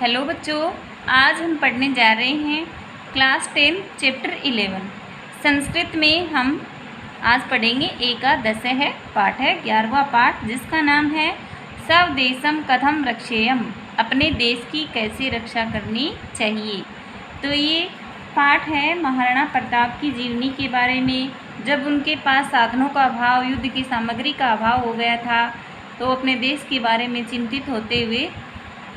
Hello बच्चों, आज हम पढ़ने जा रहे हैं क्लास 10 चैप्टर 11 संस्कृत में। हम आज पढ़ेंगे एकादश पाठ है 11वां पाठ, जिसका नाम है स्वदेशम कथम रक्षेयम, अपने देश की कैसे रक्षा करनी चाहिए। तो ये पाठ है महाराणा प्रताप की जीवनी के बारे में। जब उनके पास साधनों का अभाव, युद्ध की सामग्री का अभाव हो गया था, तो अपने देश के बारे में चिंतित होते हुए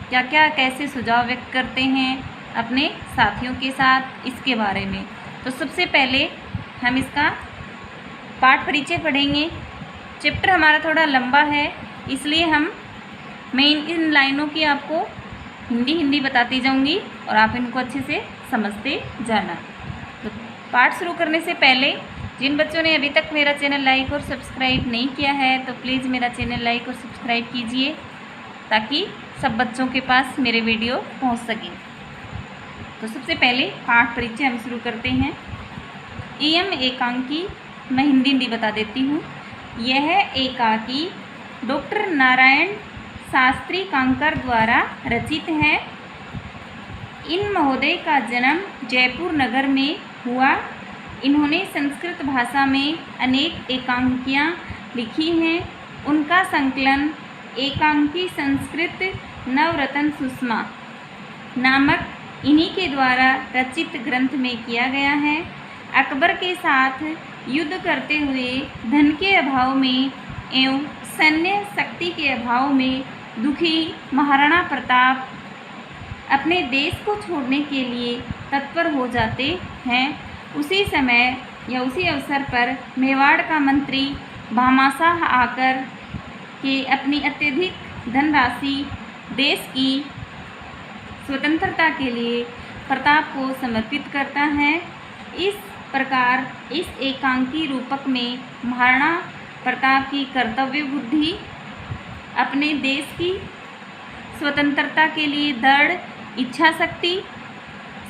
क्या क्या कैसे सुझाव व्यक्त करते हैं अपने साथियों के साथ, इसके बारे में। तो सबसे पहले हम इसका पाठ परिचय पढ़ेंगे। चैप्टर हमारा थोड़ा लंबा है, इसलिए मैं इन लाइनों की आपको हिंदी बताती जाऊंगी और आप इनको अच्छे से समझते जाना। तो पाठ शुरू करने से पहले जिन बच्चों ने अभी तक मेरा चैनल लाइक और सब्सक्राइब नहीं किया है, तो प्लीज़ मेरा चैनल लाइक और सब्सक्राइब कीजिए, ताकि सब बच्चों के पास मेरे वीडियो पहुंच सके। तो सबसे पहले पाठ परिचय हम शुरू करते हैं। इयम एकांकी, मैं हिंदी बता देती हूँ। यह एकाकी डॉक्टर नारायण शास्त्री कांकर द्वारा रचित है। इन महोदय का जन्म जयपुर नगर में हुआ। इन्होंने संस्कृत भाषा में अनेक एकांकियाँ लिखी हैं। उनका संकलन एकांकी संस्कृत नवरत्न सुषमा नामक इन्हीं के द्वारा रचित ग्रंथ में किया गया है। अकबर के साथ युद्ध करते हुए धन के अभाव में एवं सैन्य शक्ति के अभाव में दुखी महाराणा प्रताप अपने देश को छोड़ने के लिए तत्पर हो जाते हैं। उसी समय या उसी अवसर पर मेवाड़ का मंत्री भामाशाह आकर के अपनी अत्यधिक धनराशि देश की स्वतंत्रता के लिए प्रताप को समर्पित करता है। इस प्रकार इस एकांकी रूपक में महाराणा प्रताप की कर्तव्य बुद्धि, अपने देश की स्वतंत्रता के लिए दृढ़ इच्छा शक्ति,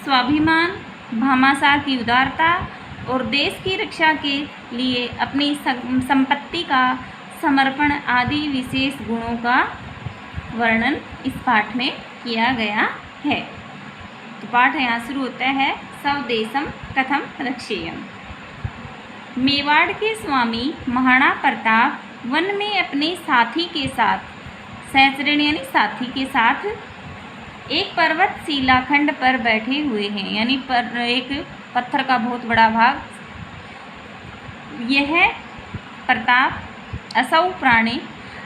स्वाभिमान, भामाशाह की उदारता और देश की रक्षा के लिए अपनी संपत्ति का समर्पण आदि विशेष गुणों का वर्णन इस पाठ में किया गया है। तो पाठ यहाँ शुरू होता है, स्वदेशम कथम रक्षेयम। मेवाड़ के स्वामी महाराणा प्रताप वन में अपने साथी के साथ, सहचरण यानी साथी के साथ, एक पर्वत शिलाखंड पर बैठे हुए हैं, यानी पर एक पत्थर का बहुत बड़ा भाग। यह प्रताप असौ प्राणी,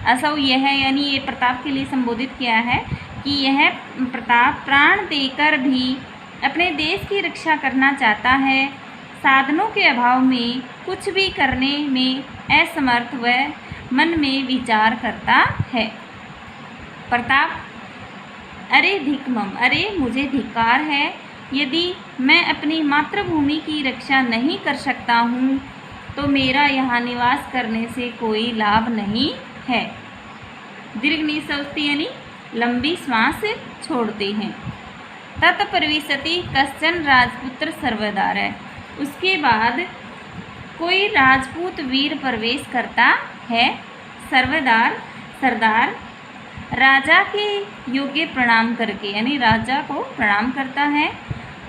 असौ यह यानी ये प्रताप के लिए संबोधित किया है कि यह प्रताप प्राण देकर भी अपने देश की रक्षा करना चाहता है। साधनों के अभाव में कुछ भी करने में असमर्थ व मन में विचार करता है। प्रताप, अरे धिक्मम, अरे मुझे धिक्कार है, यदि मैं अपनी मातृभूमि की रक्षा नहीं कर सकता हूँ तो मेरा यहाँ निवास करने से कोई लाभ नहीं है। दीर्घ निश्वासती यानी लंबी श्वास छोड़ते हैं। तत्प्रविशति कश्चन राजपुत्र सर्वदार है। उसके बाद कोई राजपूत वीर प्रवेश करता है। सर्वदार, सरदार, राजा के योग्य प्रणाम करके, यानी राजा को प्रणाम करता है।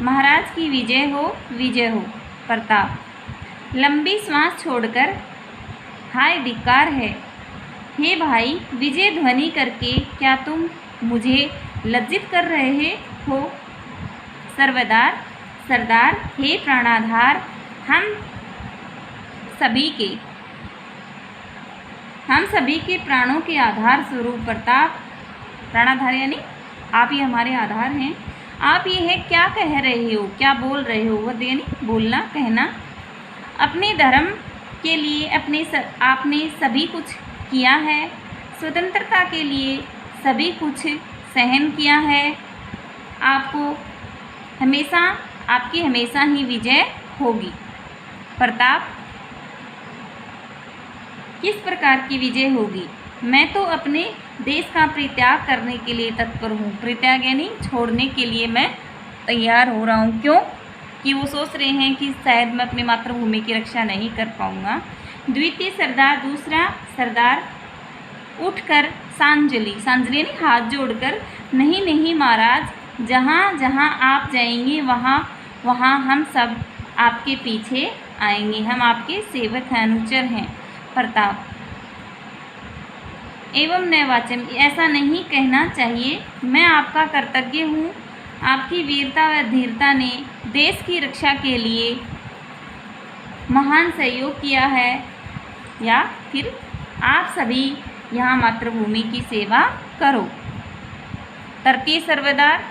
महाराज की विजय हो, विजय हो। प्रताप, लंबी श्वास छोड़कर, हाय धिक्कार है, हे भाई, विजय ध्वनि करके क्या तुम मुझे लज्जित कर रहे हो। सर्वदार, सरदार, हे प्राणाधार, हम सभी के प्राणों के आधार स्वरूप प्रताप, प्राणाधार यानी आप ही हमारे आधार हैं। आप यह क्या कह रहे हो, क्या बोल रहे हो, वह यानी बोलना, कहना। अपने धर्म के लिए आपने सभी कुछ किया है, स्वतंत्रता के लिए सभी कुछ सहन किया है। आपकी हमेशा ही विजय होगी। प्रताप, किस प्रकार की विजय होगी? मैं तो अपने देश का परित्याग करने के लिए तत्पर हूँ। परित्याग यानी छोड़ने के लिए मैं तैयार हो रहा हूँ। क्यों? कि वो सोच रहे हैं कि शायद मैं अपनी मातृभूमि की रक्षा नहीं कर पाऊँगा। द्वितीय सरदार, दूसरा सरदार उठकर सांजलि, सांजलि यानी हाथ जोड़कर, नहीं नहीं महाराज, जहाँ जहाँ आप जाएंगे वहाँ वहाँ हम सब आपके पीछे आएंगे, हम आपके सेवक हैं, अनुचर हैं। प्रताप एवं नैवाचम, ऐसा नहीं कहना चाहिए, मैं आपका कर्तव्य हूँ। आपकी वीरता व धीरता ने देश की रक्षा के लिए महान सहयोग किया है। या फिर आप सभी यहाँ मातृभूमि की सेवा करो। तृतीय सरदार,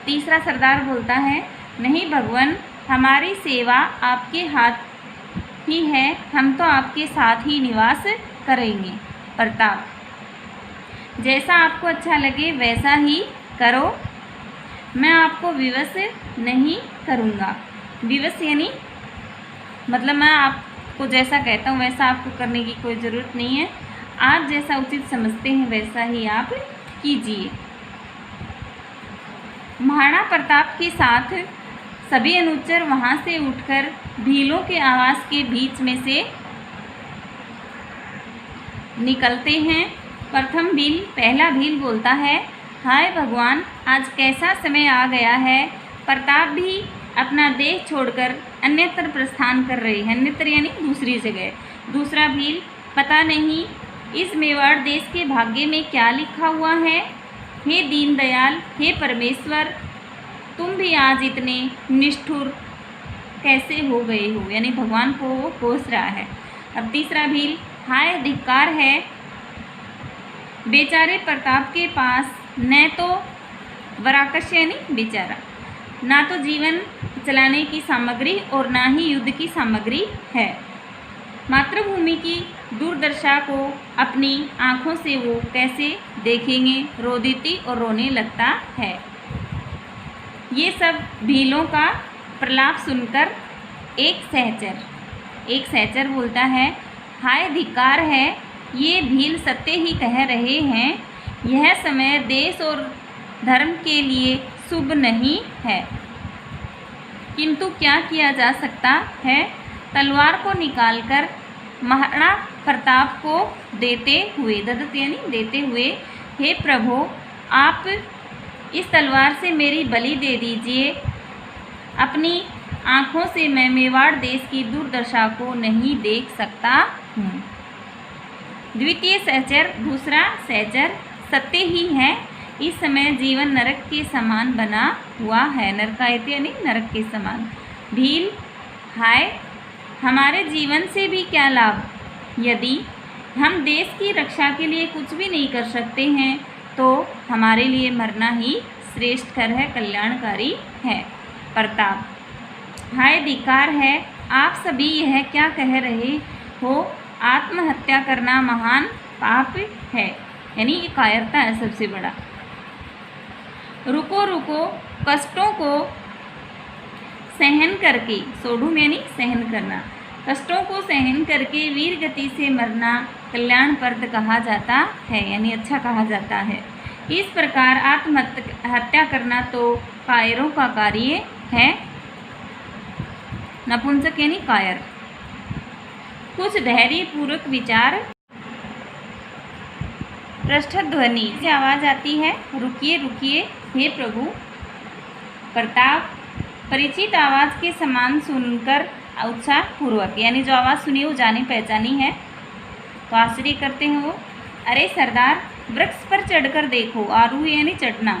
तीसरा सरदार बोलता है, नहीं भगवान, हमारी सेवा आपके हाथ ही है, हम तो आपके साथ ही निवास करेंगे। प्रताप जैसा आपको अच्छा लगे वैसा ही करो, मैं आपको विवश नहीं करूँगा। विवश यानी मतलब मैं आपको जैसा कहता हूँ वैसा आपको करने की कोई ज़रूरत नहीं है, आप जैसा उचित समझते हैं वैसा ही आप कीजिए। महाराणा प्रताप के साथ सभी अनुचर वहाँ से उठकर भीलों के आवास के बीच में से निकलते हैं। प्रथम भील, पहला भील बोलता है, हाय भगवान, आज कैसा समय आ गया है। प्रताप भी अपना देश छोड़कर अन्यत्र प्रस्थान कर रहे हैं, अन्यत्र यानी दूसरी जगह। दूसरा भील, पता नहीं इस मेवाड़ देश के भाग्य में क्या लिखा हुआ है। हे दीनदयाल, हे परमेश्वर, तुम भी आज इतने निष्ठुर कैसे हो गए हो, यानी भगवान को वो कोस रहा है। अब तीसरा भील, हाय धिक्कार है, बेचारे प्रताप के पास न तो वराकश यानी बेचारा, ना तो जीवन चलाने की सामग्री और ना ही युद्ध की सामग्री है। मातृभूमि की दुर्दशा को अपनी आँखों से वो कैसे देखेंगे। रोदिती और रोने लगता है। ये सब भीलों का प्रलाप सुनकर एक सहचर बोलता है, हाय धिक्कार है, ये भील सत्य ही कह रहे हैं, यह समय देश और धर्म के लिए शुभ नहीं है, किंतु क्या किया जा सकता है। तलवार को निकालकर महाराणा प्रताप को देते हुए, दत्त यानी देते हुए, हे प्रभु, आप इस तलवार से मेरी बलि दे दीजिए। अपनी आँखों से मैं मेवाड़ देश की दुर्दशा को नहीं देख सकता हूँ। द्वितीय सहचर, दूसरा सहचर, सत्य ही है, इस समय जीवन नरक के समान बना हुआ है। नरकायत यानी नरक के समान। भील, हाय, हमारे जीवन से भी क्या लाभ, यदि हम देश की रक्षा के लिए कुछ भी नहीं कर सकते हैं तो हमारे लिए मरना ही श्रेष्ठकर है, कल्याणकारी है। प्रताप, हाय धिक्कार है, आप सभी यह क्या कह रहे हो, आत्महत्या करना महान पाप है, यानी ये कायरता है सबसे बड़ा। रुको रुको, कष्टों को सहन करके, सोढ़ू यानी सहन करना, कष्टों को सहन करके वीर गति से मरना कल्याणप्रद कहा जाता है, यानी अच्छा कहा जाता है। इस प्रकार आत्महत्या करना तो कायरों का कार्य है। नपुंसक यानी कायर। कुछ धैर्य पूर्वक विचार। पृष्ठध्वनि से आवाज़ आती है, रुकिए रुकिए हे प्रभु। प्रताप परिचित आवाज़ के समान सुनकर उत्साह पूर्वक, यानी जो आवाज़ सुनी वो जानी पहचानी है तो आश्चर्य करते हैं वो, अरे सरदार, वृक्ष पर चढ़कर देखो। आरूह यानी चढ़ना।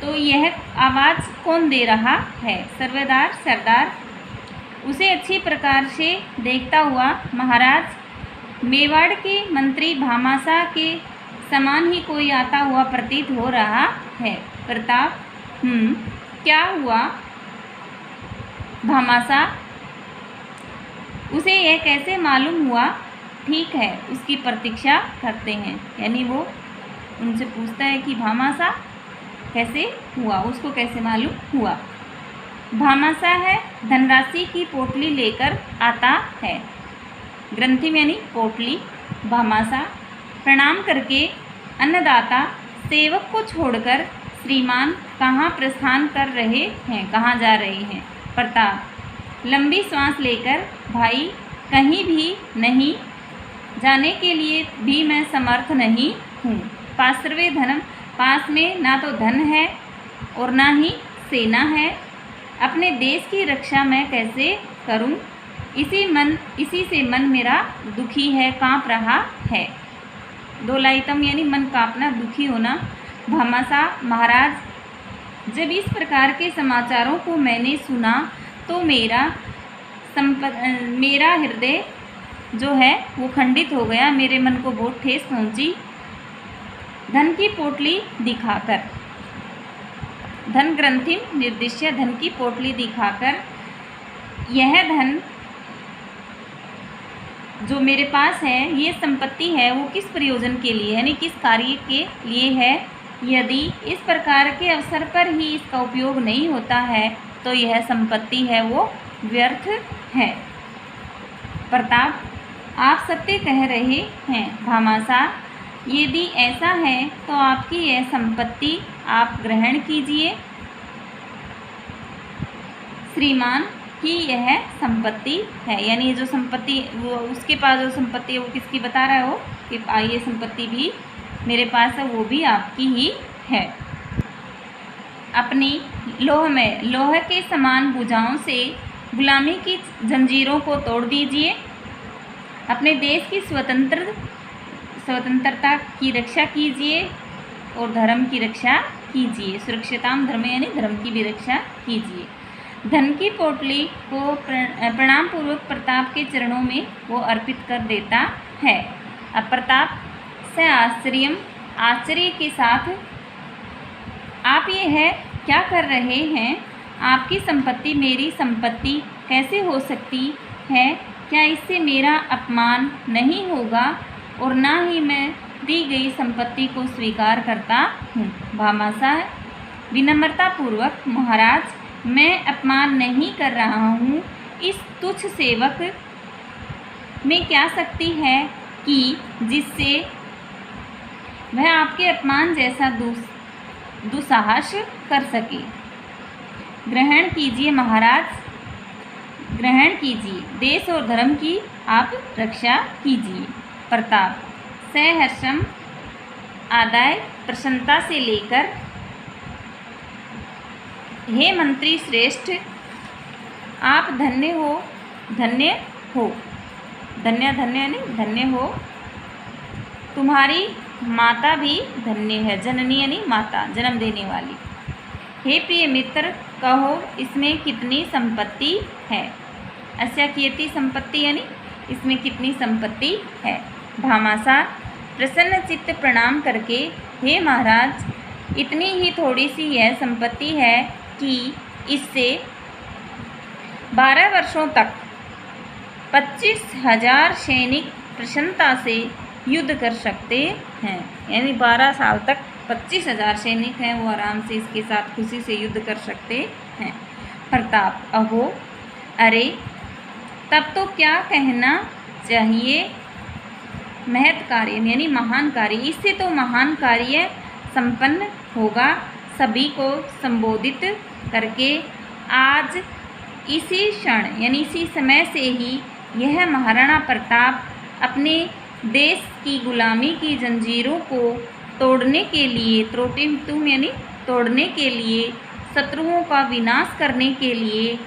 तो यह आवाज़ कौन दे रहा है। सर्वेदार, सरदार। उसे अच्छी प्रकार से देखता हुआ महाराज, मेवाड़ के मंत्री भामाशाह के समान ही कोई आता हुआ प्रतीत हो रहा है। प्रताप, क्या हुआ भामाशाह, उसे यह कैसे मालूम हुआ। ठीक है, उसकी प्रतीक्षा करते हैं, यानी वो उनसे पूछता है कि भामाशाह कैसे हुआ, उसको कैसे मालूम हुआ। भामाशाह है धनराशि की पोटली लेकर आता है। ग्रंथि में यानी पोटली। भामाशाह प्रणाम करके, अन्नदाता, सेवक को छोड़कर श्रीमान कहाँ प्रस्थान कर रहे हैं, कहाँ जा रहे हैं। प्रताप लंबी सांस लेकर, भाई कहीं भी नहीं, जाने के लिए भी मैं समर्थ नहीं हूँ। पार्श्वे धनम, पास में ना तो धन है और ना ही सेना है। अपने देश की रक्षा मैं कैसे करूं? इसी से मन मेरा दुखी है, काँप रहा है। दोलाइतम यानी मन काँपना, दुखी होना। भामासा, महाराज, जब इस प्रकार के समाचारों को मैंने सुना तो मेरा हृदय जो है वो खंडित हो गया, मेरे मन को बहुत ठेस पहुंची। धन की पोटली दिखाकर, धन ग्रंथिम निर्दिश्य, धन की पोटली दिखाकर, यह धन जो मेरे पास है, ये संपत्ति है, वो किस प्रयोजन के लिए, यानी किस कार्य के लिए है? यदि इस प्रकार के अवसर पर ही इसका उपयोग नहीं होता है तो यह संपत्ति है वो व्यर्थ है। प्रताप, आप सत्य कह रहे हैं। भामासा, यदि ऐसा है तो आपकी यह संपत्ति आप ग्रहण कीजिए। श्रीमान की यह संपत्ति है, यानी जो संपत्ति वो उसके पास जो संपत्ति है वो किसकी बता रहा हो कि ये संपत्ति भी मेरे पास है, वो भी आपकी ही है। अपनी लोह के समान भुजाओं से गुलामी की जंजीरों को तोड़ दीजिए। अपने देश की स्वतंत्रता की रक्षा कीजिए और धर्म की रक्षा कीजिए। सुरक्षिताम धर्म, यानी धर्म की भी रक्षा कीजिए। धन की पोटली को प्रणाम पूर्वक प्रताप के चरणों में वो अर्पित कर देता है। अब प्रताप से आश्चर्य के साथ, आप ये है क्या कर रहे हैं? आपकी संपत्ति मेरी संपत्ति कैसे हो सकती है? क्या इससे मेरा अपमान नहीं होगा? और ना ही मैं दी गई संपत्ति को स्वीकार करता हूँ। भामासा, विनम्रता पूर्वक, महाराज, मैं अपमान नहीं कर रहा हूँ। इस तुच्छ सेवक में क्या शक्ति है कि जिससे वह आपके अपमान जैसा दुस्साहस कर सके? ग्रहण कीजिए महाराज, ग्रहण कीजिए। देश और धर्म की आप रक्षा कीजिए। प्रताप, सहर्षम आदाय प्रसन्नता से लेकर, हे मंत्री श्रेष्ठ, आप धन्य हो, धन्य हो, धन्य हो। तुम्हारी माता भी धन्य है, जननी यानी माता, जन्म देने वाली। हे प्रिय मित्र, कहो इसमें कितनी संपत्ति है? अस्या कीर्ति संपत्ति, यानी इसमें कितनी संपत्ति है? भामासा, प्रसन्न चित्त प्रणाम करके, हे महाराज, इतनी ही थोड़ी सी यह संपत्ति है कि इससे 12 वर्षों तक 25,000 सैनिक प्रसन्नता से युद्ध कर सकते हैं। यानी 12 साल तक 25,000 सैनिक हैं, वो आराम से इसके साथ खुशी से युद्ध कर सकते हैं। प्रताप, अहो, अरे, तब तो क्या कहना चाहिए? महत् कार्य, यानी महान कार्य, इससे तो महान कार्य संपन्न होगा। सभी को संबोधित करके आज इसी क्षण, यानी इसी समय से ही यह महाराणा प्रताप अपने देश की गुलामी की जंजीरों को तोड़ने के लिए, यानी तोड़ने के लिए, शत्रुओं का विनाश करने के लिए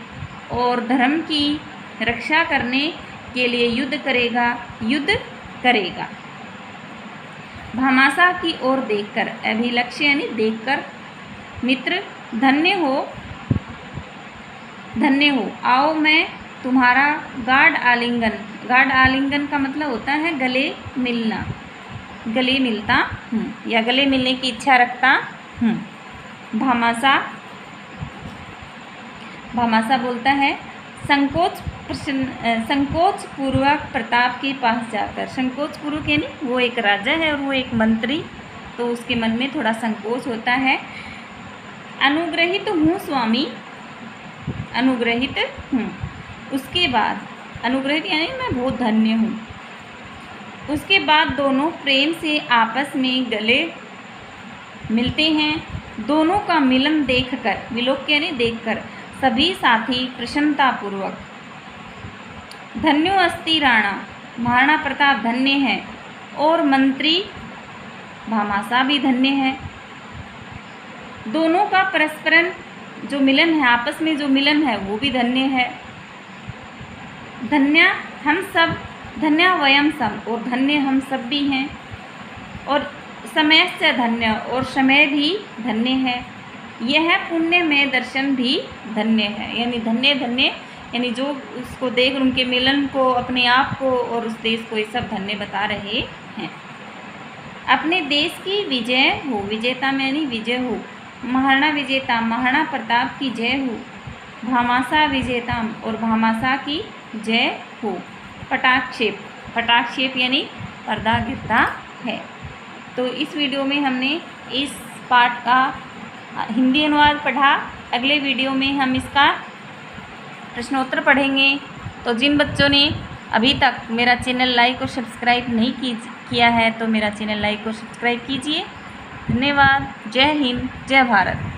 और धर्म की रक्षा करने के लिए युद्ध करेगा। भामासा की ओर देखकर, अभिलक्ष्य यानी देखकर, मित्र, धन्य हो, आओ मैं तुम्हारा गाढ़ आलिंगन का मतलब होता है गले मिलता हूँ या गले मिलने की इच्छा रखता हूँ। भामासा बोलता है, संकोच पूर्वक प्रताप के पास जाकर, संकोच पूर्वक यानी वो एक राजा है और वो एक मंत्री, तो उसके मन में थोड़ा संकोच होता है। अनुग्रहित हूँ स्वामी, अनुग्रहित हूँ। उसके बाद अनुग्रहित यानी मैं बहुत धन्य हूँ। उसके बाद दोनों प्रेम से आपस में गले मिलते हैं। दोनों का मिलन देखकर, विलोक यानी देखकर, सभी साथी प्रसन्नतापूर्वक, धन्यो अस्ति राणा, महाराणा प्रताप धन्य है और मंत्री भामाशाह भी धन्य है। दोनों का परस्परन जो मिलन है, आपस में जो मिलन है वो भी धन्य है। धन्य हम सब, धन्य वयम सम, और धन्य हम सब भी हैं। और समय से धन्य, और समय भी धन्य है। यह पुण्य में दर्शन भी धन्य है। यानी धन्य धन्य यानी जो उसको देख उनके मिलन को, अपने आप को और उस देश को, ये सब धन्य बता रहे हैं। अपने देश की विजय हो, विजेता में यानी विजय हो। महाराणा विजेता महाराणा प्रताप की जय हो। भामाशाह विजेता और भामाशाह की जय हो। पटाक्षेप, पटाक्षेप यानी पर्दा गिरता है। तो इस वीडियो में हमने इस पाठ का हिंदी अनुवाद पढ़ा। अगले वीडियो में हम इसका प्रश्नोत्तर पढ़ेंगे। तो जिन बच्चों ने अभी तक मेरा चैनल लाइक और सब्सक्राइब नहीं किया है तो मेरा चैनल लाइक और सब्सक्राइब कीजिए। धन्यवाद। जय हिंद, जय भारत।